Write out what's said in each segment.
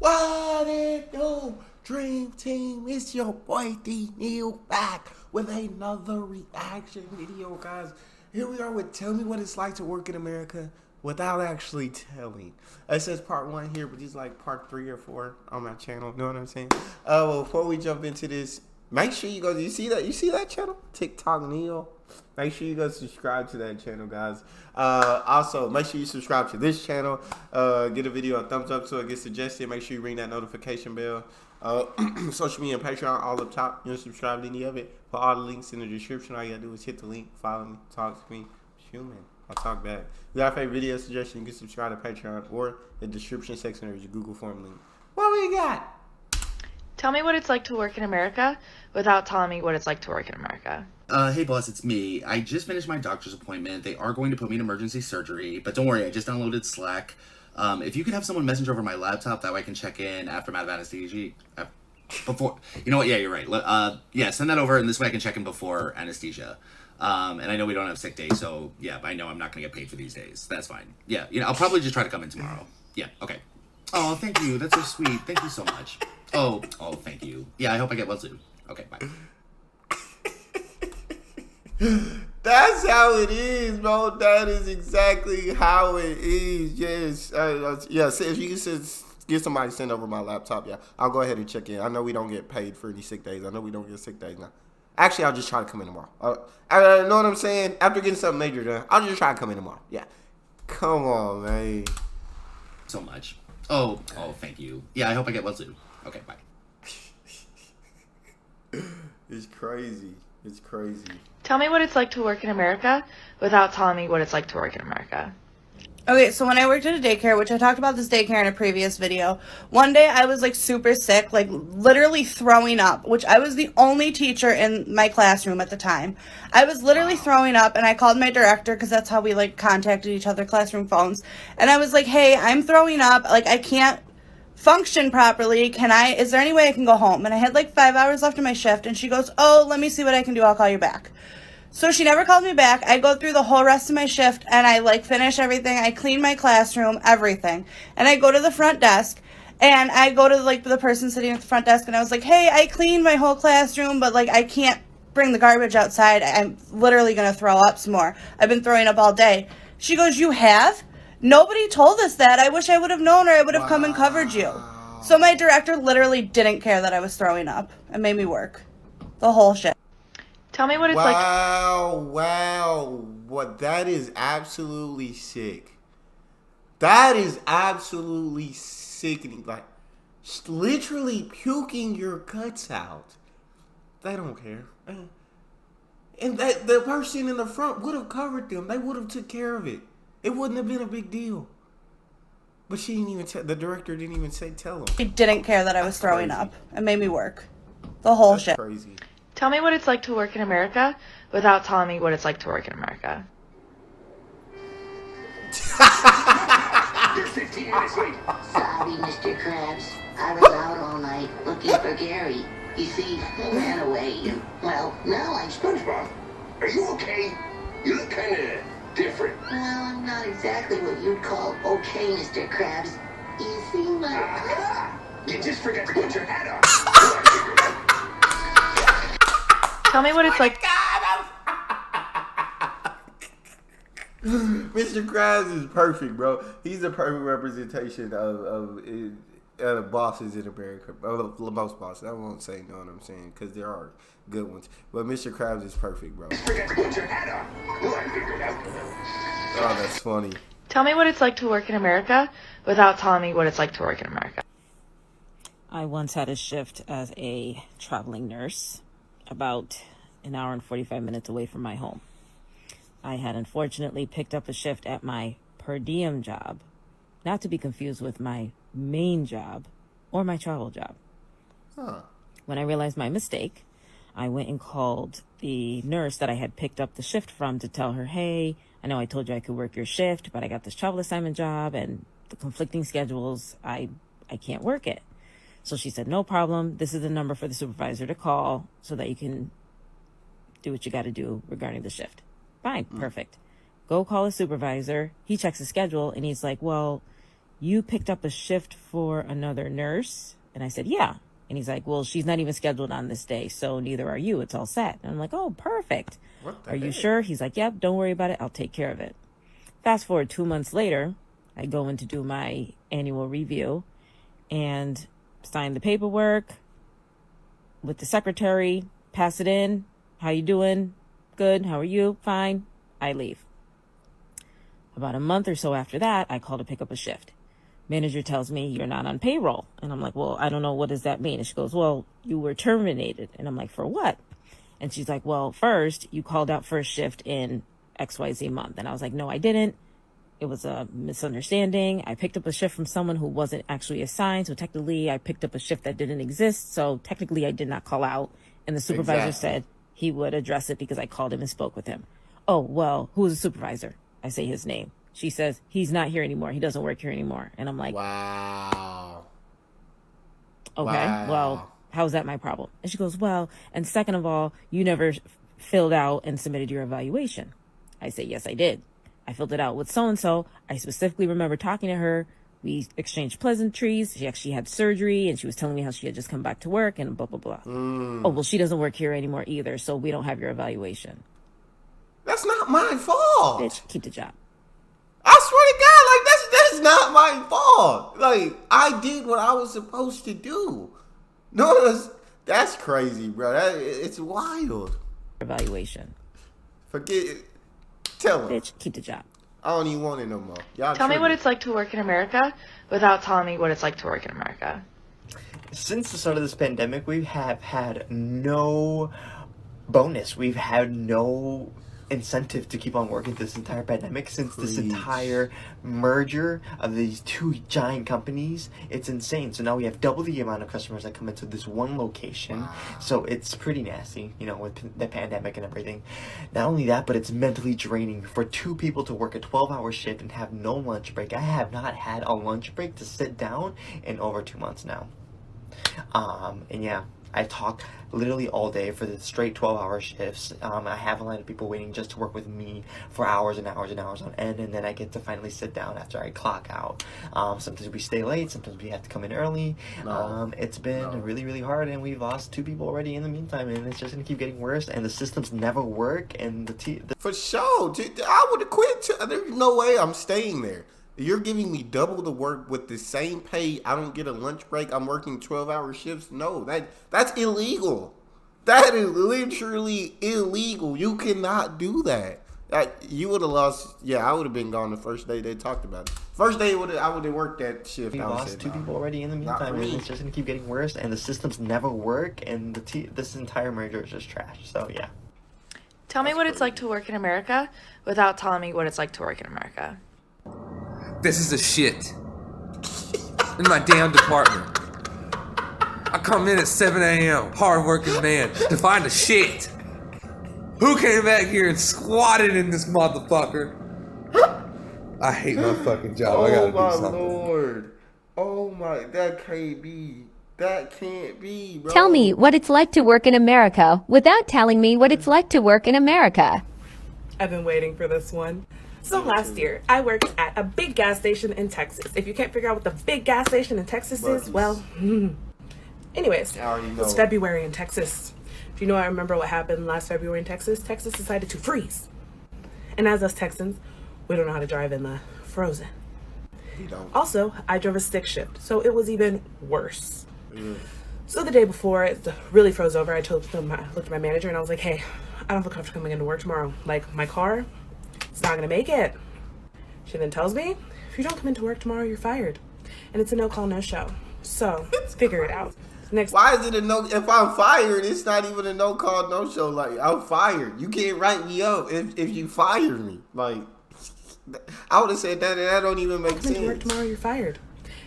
What it do, Dream Team? It's your boy Neal back with another reaction video, guys. Here we are with Tell Me What It's Like to Work in America without actually telling. It says part 1 here, but this is like part 3 or 4 on my channel. Know what I'm saying? Well, before we jump into this, make sure you go. You see that channel? TikTok Neal. Make sure you go subscribe to that channel, guys. Also, make sure you subscribe to this channel. Get a video a thumbs up so it gets suggested. Make sure you ring that notification bell. Social media and Patreon all up top. You don't subscribe to any of it. Put all the links in the description. All you gotta do is hit the link, follow me, talk to me. Human. I'll talk back. If you got a favorite video suggestion, you can subscribe to Patreon or the description section or your Google form link. What we got? Tell me what it's like to work in America without telling me what it's like to work in America. Hey boss, it's me. I just finished my doctor's appointment. They are going to put me in emergency surgery, but don't worry, I just downloaded Slack. If you could have someone message over my laptop, that way I can check in after I'm out of anesthesia. Before, you know what? Yeah, you're right. Yeah, send that over, and this way I can check in before anesthesia. And I know we don't have sick days, so yeah, but I know I'm not gonna get paid for these days. That's fine. Yeah, I'll probably just try to come in tomorrow. Yeah, okay. Oh, thank you. That's so sweet. Thank you so much. Oh, thank you. Yeah, I hope I get well soon. Okay, bye. That's how it is, bro. That is exactly how it is. Yes. Yeah, so if you can get somebody to send over my laptop, yeah, I'll go ahead and check in. I know we don't get paid for any sick days. I know we don't get sick days now. Actually, I'll just try to come in tomorrow. I know what I'm saying? After getting something major done, I'll just try to come in tomorrow. Yeah. Come on, man. So much. Oh, thank you. Yeah, I hope I get well soon. Okay, bye. It's crazy. It's crazy. Tell me what it's like to work in America without telling me what it's like to work in America. Okay, so when I worked at a daycare, which I talked about this daycare in a previous video, one day I was like super sick, like literally throwing up, which I was the only teacher in my classroom at the time. I was literally throwing up, and I called my director because that's how we like contacted each other, classroom phones. And I was like, hey, I'm throwing up, like I can't function properly. Is there any way I can go home? And I had like 5 hours left of my shift, and she goes, oh, let me see what I can do. I'll call you back. So she never called me back. I go through the whole rest of my shift, and I like finish everything. I clean my classroom, everything. And I go to the front desk, and I go to like the person sitting at the front desk, and I was like, hey, I cleaned my whole classroom, but like I can't bring the garbage outside. I'm literally going to throw up some more. I've been throwing up all day. She goes, you have? Nobody told us that. I wish I would have known, or I would have come and covered you. So my director literally didn't care that I was throwing up and made me work the whole shift. Tell me what it's like. Wow. What? That is absolutely sick. That is absolutely sickening. Like, literally puking your guts out. They don't care. And that the person in the front would have covered them. They would have took care of it. It wouldn't have been a big deal. But she didn't even tell. The director didn't even tell him. She didn't care that I was throwing up and made me work the whole shift. Crazy. Tell me what it's like to work in America without telling me what it's like to work in America. You're 15 minutes late. Sorry, Mr. Krabs. I was out all night looking for Gary. You see, he ran away, and, well, now I'm... SpongeBob, are you okay? You look kind of different. Well, I'm not exactly what you'd call okay, Mr. Krabs. You seem like... Aha! You just forgot to put your hat on. Tell me what it's like. Mr. Krabs is perfect, bro. He's the perfect representation of bosses in America. Most bosses. I won't say, know what I'm saying, because there are good ones. But Mr. Krabs is perfect, bro. Just forgot to put your hat on. Well, I figured out. Oh, that's funny. Tell me what it's like to work in America without telling me what it's like to work in America. I once had a shift as a traveling nurse about an hour and 45 minutes away from my home. I had unfortunately picked up a shift at my per diem job, not to be confused with my main job or my travel job. Huh. When I realized my mistake, I went and called the nurse that I had picked up the shift from to tell her, hey, I know I told you I could work your shift, but I got this travel assignment job and the conflicting schedules, I can't work it. So she said, no problem. This is the number for the supervisor to call so that you can do what you got to do regarding the shift. Fine. Perfect. Go call a supervisor. He checks the schedule and he's like, well, you picked up a shift for another nurse? And I said, yeah. And he's like, well, she's not even scheduled on this day, so neither are you. It's all set. And I'm like, oh, perfect. Are you sure? He's like, yep, don't worry about it. I'll take care of it. Fast forward 2 months later, I go in to do my annual review and sign the paperwork with the secretary, pass it in. How you doing? Good. How are you? Fine. I leave. About a month or so after that, I call to pick up a shift. Manager tells me, you're not on payroll. And I'm like, well, I don't know. What does that mean? And she goes, well, you were terminated. And I'm like, for what? And she's like, well, first, you called out for a shift in XYZ month. And I was like, no, I didn't. It was a misunderstanding. I picked up a shift from someone who wasn't actually assigned. So technically, I picked up a shift that didn't exist. So technically, I did not call out. And the supervisor said he would address it because I called him and spoke with him. Oh, well, who is the supervisor? I say his name. She says, he's not here anymore. He doesn't work here anymore. And I'm like, wow. Okay, Wow. well, how's that my problem? And she goes, well, and second of all, you never filled out and submitted your evaluation. I say, yes, I did. I filled it out with so-and-so. I specifically remember talking to her. We exchanged pleasantries. She actually had surgery and she was telling me how she had just come back to work and blah, blah, blah. Oh, well, she doesn't work here anymore either. So we don't have your evaluation. That's not my fault. Bitch, keep the job. I swear to God, like that's not my fault. Like I did what I was supposed to do. No, that's crazy, bro. It's wild. Evaluation. Forget it. Tell him. Bitch, keep the job. I don't even want it no more. Y'all Tell me what tripping. it's like to work in America without telling me what it's like to work in America. Since the start of this pandemic, we have had no bonus. We've had no incentive to keep on working this entire pandemic since this entire merger of these two giant companies. It's insane. So now we have double the amount of customers that come into this one location. So it's pretty nasty, you know, with the pandemic and everything. Not only that, but it's mentally draining for two people to work a 12-hour shift and have no lunch break. I have not had a lunch break to sit down in over 2 months now. And yeah, I talk literally all day for the straight 12-hour shifts. I have a lot of people waiting just to work with me for hours and hours and hours on end, and then I get to finally sit down after I clock out. Sometimes we stay late, sometimes we have to come in early. It's been really, really hard, and we've lost 2 people already in the meantime, and it's just gonna keep getting worse, and the systems never work, and For sure. I would have quit. There's no way I'm staying there. You're giving me double the work with the same pay. I don't get a lunch break. I'm working 12-hour shifts. No, that's illegal. That is literally illegal. You cannot do that. You would have lost. Yeah, I would have been gone the first day they talked about it. First day I would have worked that shift. We lost 2 people already in the meantime, and it's just gonna keep getting worse, and the systems never work, and this entire merger is just trash. So yeah. Tell me what it's like to work in America without telling me what it's like to work in America. This is a shit. In my damn department. I come in at 7 a.m., hard-working man, to find a shit. Who came back here and squatted in this motherfucker? I hate my fucking job. I gotta do something. Oh my lord. Oh my, that can't be. That can't be, bro. Tell me what it's like to work in America without telling me what it's like to work in America. I've been waiting for this one. So last year, I worked at a big gas station in Texas. If you can't figure out what the big gas station in Texas is, well, anyways, it's February in Texas. Do you know I remember what happened last February in Texas? Texas decided to freeze. And as us Texans, we don't know how to drive in the frozen. Also, I drove a stick shift, so it was even worse. So the day before it really froze over, I looked at my manager and I was like, hey, I don't feel comfortable coming into work tomorrow. Like, my car, it's not gonna make it. She then tells me, if you don't come into work tomorrow, you're fired. And it's a no call, no show. So figure it out. Why is it a no? If I'm fired, it's not even a no call, no show. Like, I'm fired. You can't write me up if you fire me. Like, I would have said that, and that don't even make sense. Come into work tomorrow, you're fired.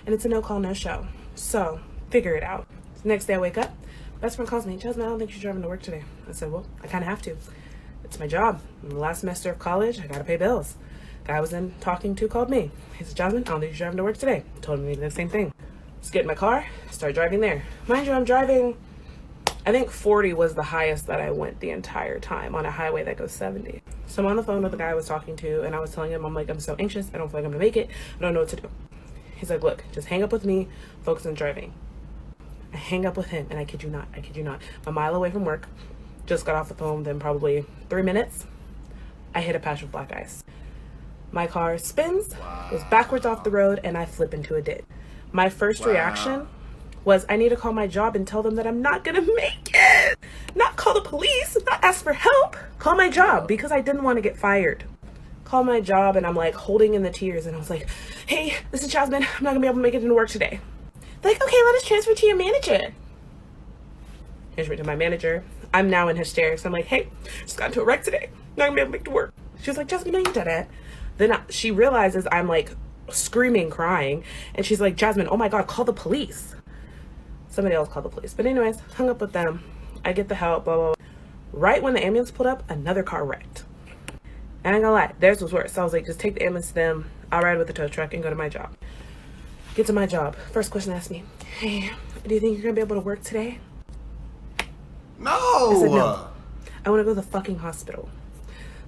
And it's a no call, no show. So figure it out. The next day I wake up, best friend calls me and tells me, I don't think you're driving to work today. I said, well, I kind of have to. It's my job. In the last semester of college, I gotta pay bills. Guy I was then talking to called me. He said, Jasmine, I don't think you're driving to work today. I told him the same thing. Just get in my car, start driving there. Mind you, I'm driving, I think 40 was the highest that I went the entire time on a highway that goes 70. So I'm on the phone with the guy I was talking to, and I was telling him, I'm like, I'm so anxious. I don't feel like I'm gonna make it. I don't know what to do. He's like, look, just hang up with me, focus on driving. I hang up with him, and I kid you not, I'm a mile away from work, just got off the phone, then probably 3 minutes, I hit a patch of black ice. My car spins, goes backwards off the road, and I flip into a ditch. My first reaction was, I need to call my job and tell them that I'm not gonna make it. Not call the police, not ask for help. Call my job, because I didn't want to get fired. Call my job, and I'm like holding in the tears, and I was like, hey, this is Jasmine, I'm not gonna be able to make it into work today. They're like, okay, let us transfer to your manager. Transfer to my manager. I'm now in hysterics. I'm like, hey, just got into a wreck today, not gonna be able to make it to work. She was like, Jasmine, no, you did it. Then she realizes I'm like screaming, crying, and she's like, Jasmine, oh my God, call the police. Somebody else called the police. But anyways, hung up with them. I get the help, blah, blah, blah. Right when the ambulance pulled up, another car wrecked. And I ain't gonna lie, theirs was worse. So I was like, just take the ambulance to them. I'll ride with the tow truck and go to my job. Get to my job. First question asked me, hey, do you think you're gonna be able to work today? No! I said no. I wanna go to the fucking hospital.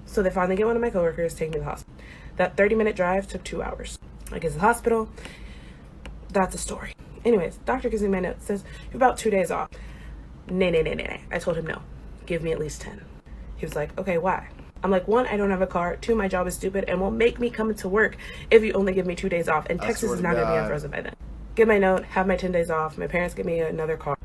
So they finally get one of my coworkers, take me to the hospital. That 30-minute drive took 2 hours. I get to the hospital. That's a story. Anyways, doctor gives me my notes, says, you have about 2 days off. Nay. I told him no. Give me at least 10. He was like, okay, why? I'm like, 1, I don't have a car. 2, my job is stupid and will make me come to work if you only give me 2 days off. And Texas is not going to be unfrozen by then. Get my note, have my 10 days off. My parents give me another car.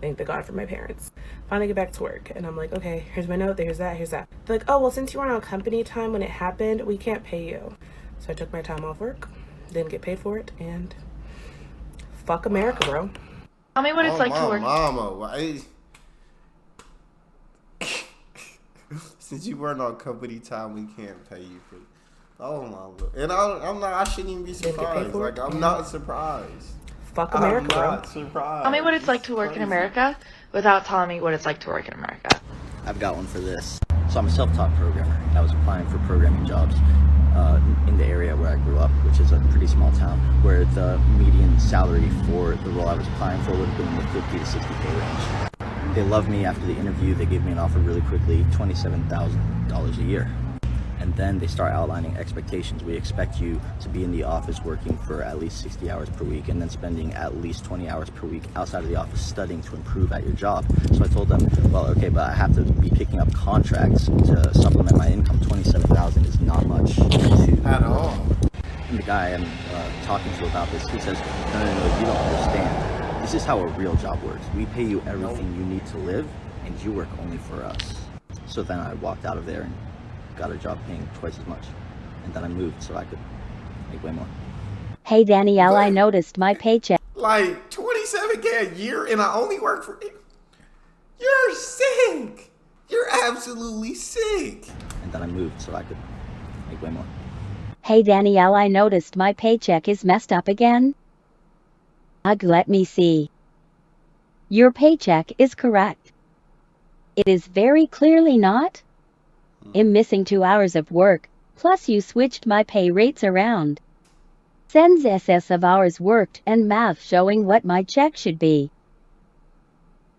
Thank the God for my parents. Finally get back to work. And I'm like, okay, here's my note. Here's that. They're like, oh, well, since you weren't on company time when it happened, we can't pay you. So I took my time off work, didn't get paid for it, and fuck America, bro. Tell me what it's like to work. Mama, why? Since you weren't on company time, we can't pay you for. Oh my! And I'm not. I shouldn't even be surprised. Like I'm not surprised. Fuck America, I'm not surprised. Tell me what it's like to work in America without telling me what it's like to work in America. I've got one for this. So I'm a self-taught programmer. I was applying for programming jobs in the area where I grew up, which is a pretty small town, where the median salary for the role I was applying for would have been in the 50 to 60K range. They loved me after the interview. They gave me an offer really quickly, $27,000 a year. And then they start outlining expectations. We expect you to be in the office working for at least 60 hours per week and then spending at least 20 hours per week outside of the office studying to improve at your job. So I told them, well, okay, but I have to be picking up contracts to supplement my income. $27,000 is not much at all. And the guy I'm talking to about this, he says, no, you don't understand. This is how a real job works. We pay you everything you need to live, and you work only for us. So then I walked out of there and got a job paying twice as much, and then I moved so I could make way more. Hey Danielle, I noticed my paycheck. Like $27K a year, and I only work for. You're sick. You're absolutely sick. And then I moved so I could make way more. Hey Danielle, I noticed my paycheck is messed up again. Ugh, let me see. Your paycheck is correct. It is very clearly not. I'm missing 2 hours of work, plus you switched my pay rates around. Sends SS of hours worked and math showing what my check should be.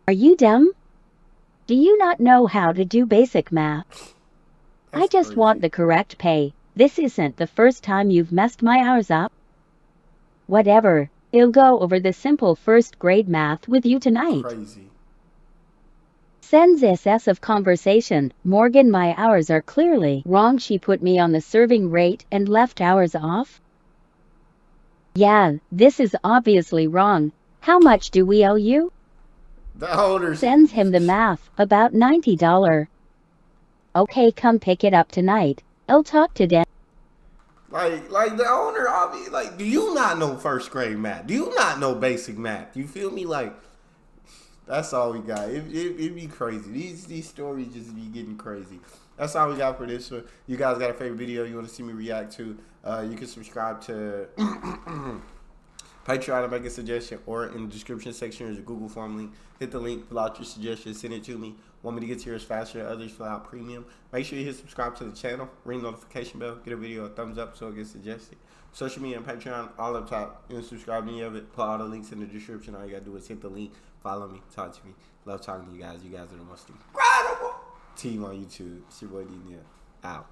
Are you dumb? Do you not know how to do basic math? I just want the correct pay. This isn't the first time you've messed my hours up. Whatever, I'll go over the simple first grade math with you tonight. Crazy. Sends SS of conversation. Morgan, my hours are clearly wrong. She put me on the serving rate and left hours off. Yeah, this is obviously wrong. How much do we owe you? The owner sends him the math, about $90. Okay, come pick it up tonight. I'll talk to Dan. Like the owner, obviously, like, do you not know first grade math? Do you not know basic math? You feel me? Like, that's all we got. It be crazy. These stories just be getting crazy. That's all we got for this one. You guys got a favorite video you want to see me react to? You can subscribe to Patreon and make a suggestion, or in the description section there's a Google form link. Hit the link, fill out your suggestion, send it to me. Want me to get to yours faster than others, fill out premium. Make sure you hit subscribe to the channel, ring the notification bell, get a video a thumbs up so it gets suggested. Social media and Patreon, all up top. You can subscribe to any of it. Put all the links in the description. All you gotta do is hit the link, follow me, talk to me. Love talking to you guys. You guys are the most incredible team on YouTube. It's your boy D Neal. Out.